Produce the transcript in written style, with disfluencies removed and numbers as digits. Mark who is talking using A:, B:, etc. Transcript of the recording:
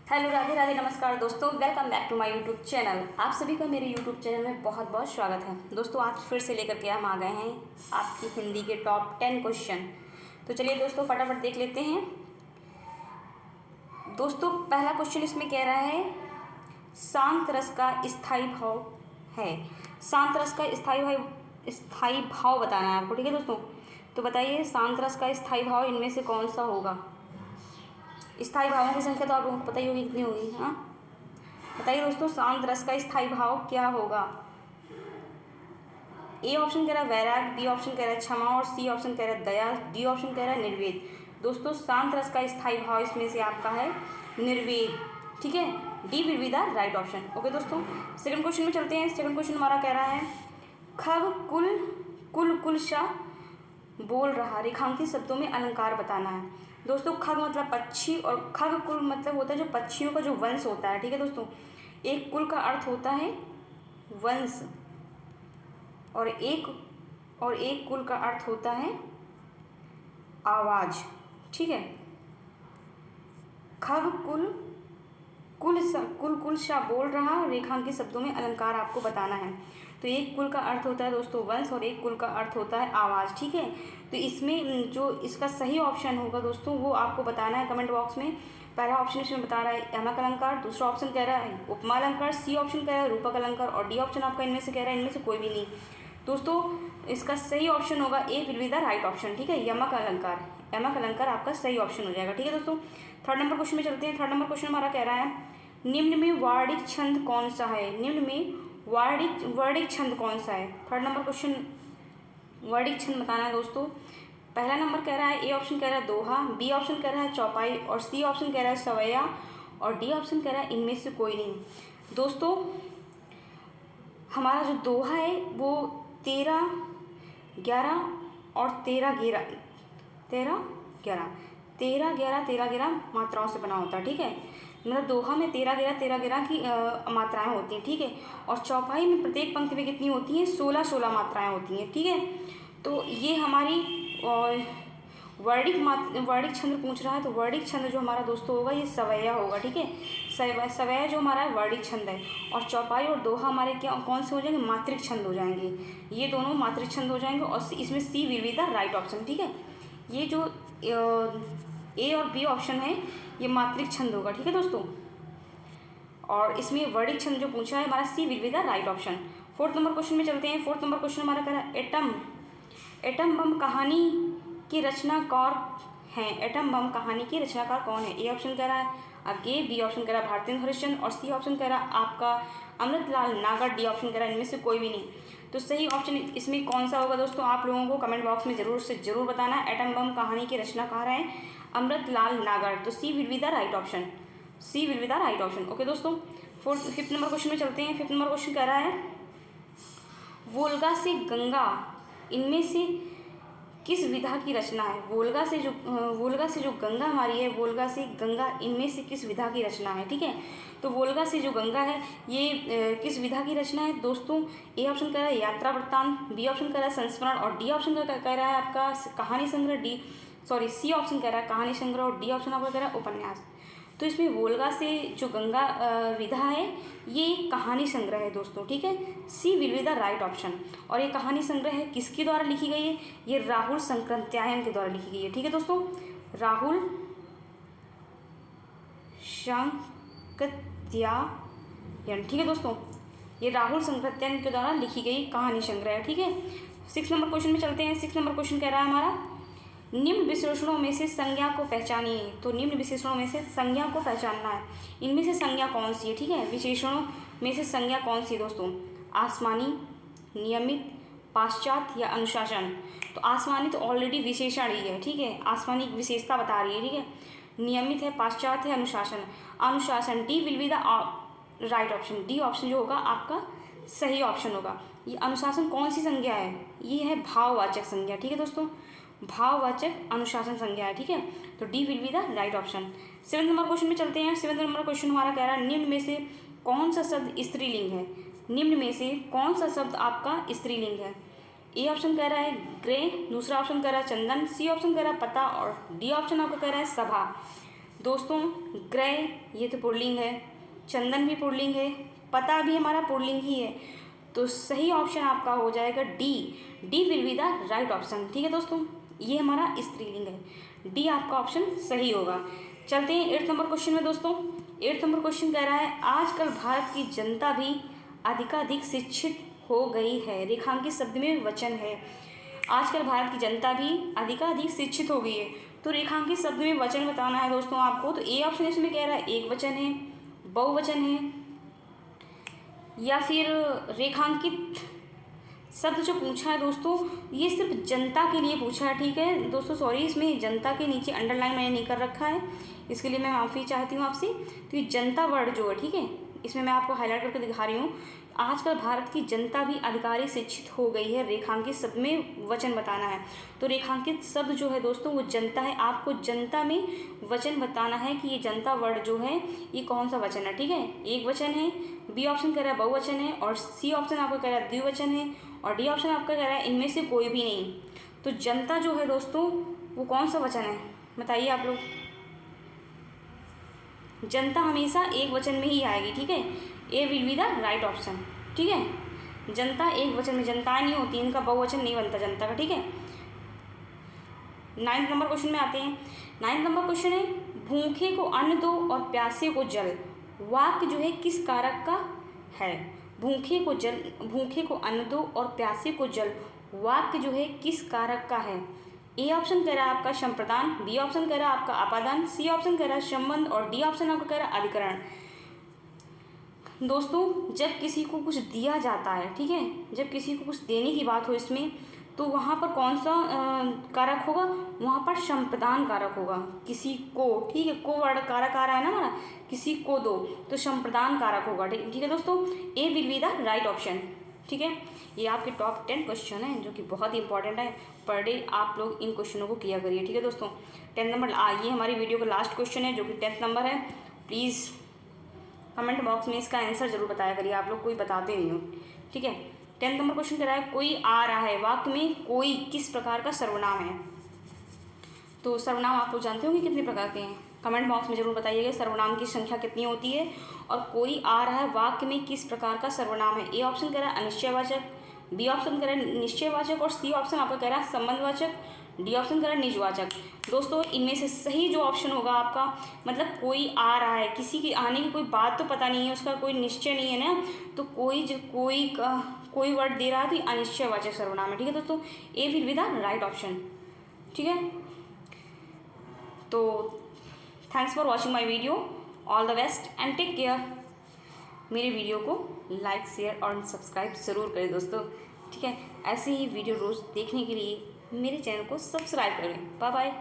A: Hello, Radhe Radhe, नमस्कार दोस्तों। Welcome back to my YouTube channel. आप सभी का मेरे यूट्यूब चैनल में बहुत बहुत स्वागत है। दोस्तों, आज फिर से लेकर के हम आ गए हैं आपकी हिंदी के टॉप 10 क्वेश्चन। तो चलिए दोस्तों, फटाफट देख लेते हैं। दोस्तों, पहला क्वेश्चन इसमें कह रहा है शांत रस का स्थायी भाव है। शांत रस का स्थायी भाव बताना है आपको, ठीक है दोस्तों। तो बताइए, शांत रस का स्थायी भाव इनमें से कौन सा होगा। स्थायी भावों की संख्या तो आप लोगों को पता ही होगी कितनी होगी। हाँ, बताइए दोस्तों, शांत रस का स्थायी भाव क्या होगा। ए ऑप्शन कह रहा है वैराग, बी ऑप्शन कह रहा है क्षमा और सी ऑप्शन कह रहा है दया, डी ऑप्शन कह रहा है निर्वेद। दोस्तों, शांत रस का स्थायी भाव इसमें से आपका है निर्वेद, ठीक है। D will be the right option. Okay दोस्तों, सेकंड क्वेश्चन में चलते हैं। सेकंड क्वेश्चन हमारा कह रहा है खग कुल कुल कुलशा बोल रहा, रेखांकित शब्दों में अलंकार बताना है। दोस्तों, खग मतलब पक्षी और खग कुल मतलब होता है जो पक्षियों का जो वंश होता है, ठीक है दोस्तों। एक कुल का अर्थ होता है वंश और एक कुल का अर्थ होता है आवाज, ठीक है। खग कुल सा बोल रहा, रेखांकित शब्दों में अलंकार आपको बताना है। तो एक कुल का अर्थ होता है दोस्तों वंश और एक कुल का अर्थ होता है आवाज़, ठीक है। तो इसमें जो इसका सही ऑप्शन होगा दोस्तों वो आपको बताना है कमेंट बॉक्स में। पहला ऑप्शन इसमें बता रहा है यमक अलंकार, दूसरा ऑप्शन कह रहा है उपमा अलंकार, सी ऑप्शन कह रहा है रूपक अलंकार और डी ऑप्शन आपका इनमें से कह रहा है इनमें से कोई भी नहीं। दोस्तों, इसका सही ऑप्शन होगा A will be the right option, ठीक है। यमक अलंकार, यमक अलंकार आपका सही ऑप्शन हो जाएगा, ठीक है दोस्तों। थर्ड नंबर क्वेश्चन में चलते हैं। थर्ड नंबर क्वेश्चन हमारा कह रहा है निम्न में वार्णिक छंद कौन सा है। निम्न में वार्णिक छंद कौन सा है। थर्ड नंबर क्वेश्चन वार्णिक छंद बताना है दोस्तों। पहला नंबर कह रहा है ए ऑप्शन कह रहा है दोहा, बी ऑप्शन कह रहा है चौपाई और सी ऑप्शन कह रहा है सवैया और डी ऑप्शन कह रहा है इनमें से कोई नहीं। दोस्तों, हमारा जो दोहा है वो 13, 11 और 13, 11 मात्राओं से बना होता है, ठीक है। मतलब दोहा में 13, 11 की मात्राएं होती हैं, ठीक है। और चौपाई में प्रत्येक पंक्ति में कितनी होती हैं 16 मात्राएं होती हैं, ठीक है। तो ये हमारी वर्णिक छंद पूछ रहा है। तो वर्णिक छंद जो हमारा दोस्तों होगा ये सवैया होगा, ठीक है। सवैया जो हमारा वर्णिक छंद है और चौपाई और दोहा हमारे कौन से हो जाएंगे, मात्रिक छंद हो जाएंगे। ये दोनों मात्रिक छंद हो जाएंगे और इसमें C will be the right option, ठीक है। ये जो ए और बी ऑप्शन है ये मात्रिक छंद होगा, ठीक है दोस्तों। और इसमें वर्णिक छंद जो पूछा है हमारा C will be the right option. Fourth number question में चलते हैं। फोर्थ नंबर क्वेश्चन हमारा कह रहा है एटम बम कहानी की रचनाकार हैं। एटम बम कहानी के रचनाकार कौन है। ए ऑप्शन कह रहा है अज्ञे, बी ऑप्शन कह रहा है भारतेंद्र हरिश्चंद्र और सी ऑप्शन कह रहा है आपका अमृतलाल नागर, डी ऑप्शन कह रहा है इनमें से कोई भी नहीं। तो सही ऑप्शन इसमें कौन सा होगा दोस्तों, आप लोगों को कमेंट बॉक्स में जरूर से जरूर बताना। एटम बम कहानी के रचनाकार हैं अमृतलाल नागर। तो C will be the right option, C will be the right option. Okay दोस्तों, फिफ्थ नंबर क्वेश्चन में चलते हैं। फिफ्थ नंबर क्वेश्चन कह रहा है वोल्गा से गंगा इनमें से किस विधा की रचना है। वोल्गा से जो गंगा हमारी है, वोल्गा से गंगा इनमें से किस विधा की रचना है, ठीक है। तो वोल्गा से जो गंगा है ये किस विधा की रचना है दोस्तों। ए ऑप्शन कह रहा है यात्रा वृत्तांत, बी ऑप्शन कह रहा है संस्मरण और डी ऑप्शन कह रहा है आपका कहानी संग्रह, सी ऑप्शन कह रहा है कहानी संग्रह और डी ऑप्शन आपका कह रहा है उपन्यास। तो इसमें वोल्गा से जो गंगा विधा है ये कहानी संग्रह है दोस्तों, ठीक है। C will be the right option. और ये कहानी संग्रह है किसके द्वारा लिखी गई है, ये राहुल संकृत्यायन के द्वारा लिखी गई है, ठीक है दोस्तों। राहुल संकृत्यायन, ठीक है दोस्तों। ये राहुल संकृत्यायन के द्वारा लिखी गई कहानी संग्रह है, ठीक है। 6 नंबर क्वेश्चन में चलते हैं। 6 नंबर क्वेश्चन कह रहा है हमारा निम्न विशेषणों में से संज्ञा को पहचानिए। तो निम्न विशेषणों में से संज्ञा को पहचानना है। इनमें से संज्ञा कौन सी है, ठीक है। विशेषणों में से संज्ञा कौन सी है दोस्तों, आसमानी, नियमित, पाश्चात्य या अनुशासन। तो आसमानी तो ऑलरेडी विशेषण ही है, ठीक है। आसमानी विशेषता बता रही है, ठीक है। नियमित है, पाश्चात्य है, अनुशासन D will be the right option. D option जो होगा आपका सही ऑप्शन होगा। ये अनुशासन कौन सी संज्ञा है, ये है भाववाचक संज्ञा, ठीक है दोस्तों। भाववाचक अनुशासन संज्ञा है, ठीक है। तो D will be the right option. 7 number question में चलते हैं। 7 नंबर क्वेश्चन हमारा कह रहा है निम्न में से कौन सा शब्द स्त्रीलिंग है। निम्न में से कौन सा शब्द आपका स्त्रीलिंग है। ए ऑप्शन कह रहा है ग्रे, दूसरा ऑप्शन कह रहा है चंदन, सी ऑप्शन कह रहा है पता और डी ऑप्शन आपका कह रहा है सभा। दोस्तों ग्रह ये तो पुल्लिंग है, चंदन भी पुल्लिंग है, पता भी हमारा पुल्लिंग ही है, तो सही ऑप्शन आपका हो जाएगा D. D will be the right option. ठीक है दोस्तों, ये हमारा स्त्रीलिंग है, डी आपका ऑप्शन सही होगा। चलते हैं 8 नंबर क्वेश्चन में दोस्तों। 8 नंबर क्वेश्चन कह रहा है आजकल भारत की जनता भी अधिकाधिक शिक्षित हो गई है, रेखांकित शब्द में वचन है। आजकल भारत की जनता भी अधिकाधिक शिक्षित हो गई है, तो रेखांकित शब्द में वचन बताना है दोस्तों आपको। तो ए ऑप्शन इसमें कह रहा है एक वचन है, बहुवचन है, या फिर रेखांकित शब्द जो पूछा है दोस्तों ये सिर्फ जनता के लिए पूछा है। ठीक है दोस्तों, सॉरी इसमें जनता के नीचे अंडरलाइन मैंने नहीं कर रखा है, इसके लिए मैं माफ़ी चाहती हूँ आपसे। तो ये जनता वर्ड जो है, ठीक है, इसमें मैं आपको हाईलाइट करके दिखा रही हूँ। आजकल भारत की जनता भी अधिकाधिक शिक्षित हो गई है, रेखांकित शब्द में वचन बताना है। तो रेखांकित शब्द जो है दोस्तों वो जनता है, आपको जनता में वचन बताना है कि ये जनता वर्ड जो है ये कौन सा वचन है। ठीक है, एक वचन है, बी ऑप्शन कह रहा है बहुवचन है, और सी ऑप्शन आपका कह रहा है द्विवचन है, और डी ऑप्शन आपका कह रहा है इनमें से कोई भी नहीं। तो जनता जो है दोस्तों वो कौन सा वचन है बताइए आप लोग। जनता हमेशा एक वचन में ही आएगी। ठीक है, A will be the right option. ठीक है, जनता एक वचन में, जनताएं नहीं होती, इनका बहुवचन नहीं बनता जनता का। ठीक है, 9 नंबर क्वेश्चन में आते हैं। 9 नंबर क्वेश्चन है भूखे को अन्न दो और प्यासे को जल, वाक्य जो है किस कारक का है। भूखे को अन्न दो और प्यासे को जल, वाक्य जो है किस कारक का है। ए ऑप्शन कह रहा है आपका संप्रदान, बी ऑप्शन कह रहा है आपका अपादान, सी ऑप्शन कह रहा है संबंध, और डी ऑप्शन आपका कह रहा है अधिकरण। दोस्तों जब किसी को कुछ दिया जाता है, ठीक है, जब किसी को कुछ देने की बात हो इसमें, तो वहाँ पर कौन सा कारक होगा, वहाँ पर संप्रदान कारक होगा। किसी को, ठीक है, को वर्ड कारक आ रहा है ना हमारा, किसी को दो, तो संप्रदान कारक होगा। ठीक है दोस्तों, A will be the right option. ठीक है, ये आपके टॉप 10 क्वेश्चन हैं जो कि बहुत ही इंपॉर्टेंट है, पर डे आप लोग इन क्वेश्चनों को किया करिए। ठीक है दोस्तों, 10 नंबर ये हमारी वीडियो का लास्ट क्वेश्चन है जो कि 10th नंबर है। प्लीज़ कमेंट बॉक्स में इसका आंसर जरूर बताया करिए, आप लोग कोई बताते नहीं हो। ठीक है, 10th नंबर क्वेश्चन कह रहा है कोई आ रहा है, वाक्य में कोई किस प्रकार का सर्वनाम है। तो सर्वनाम आप लोग जानते होंगे कितने प्रकार के हैं, कमेंट बॉक्स में जरूर बताइएगा सर्वनाम की संख्या कितनी होती है, और कोई आ रहा है वाक्य में किस प्रकार का सर्वनाम है। ए ऑप्शन कह रहा है अनिश्चयवाचक, बी ऑप्शन कह रहा है निश्चयवाचक, और सी ऑप्शन आपका कह रहा है संबंधवाचक, डी ऑप्शन कह रहा है निजवाचक। दोस्तों इनमें से सही जो ऑप्शन होगा आपका, मतलब कोई आ रहा है, किसी की आने की कोई बात तो पता नहीं है, उसका कोई निश्चय नहीं है ना, तो कोई वर्ड दे रहा है तो अनिश्चयवाचक सर्वनाम है। ठीक है दोस्तों, A will be the right option. ठीक है, तो thanks for watching my video, all the best and take care. मेरे वीडियो को लाइक शेयर और सब्सक्राइब ज़रूर करें दोस्तों। ठीक है, ऐसे ही वीडियो रोज़ देखने के लिए मेरे चैनल को सब्सक्राइब करें। Bye bye.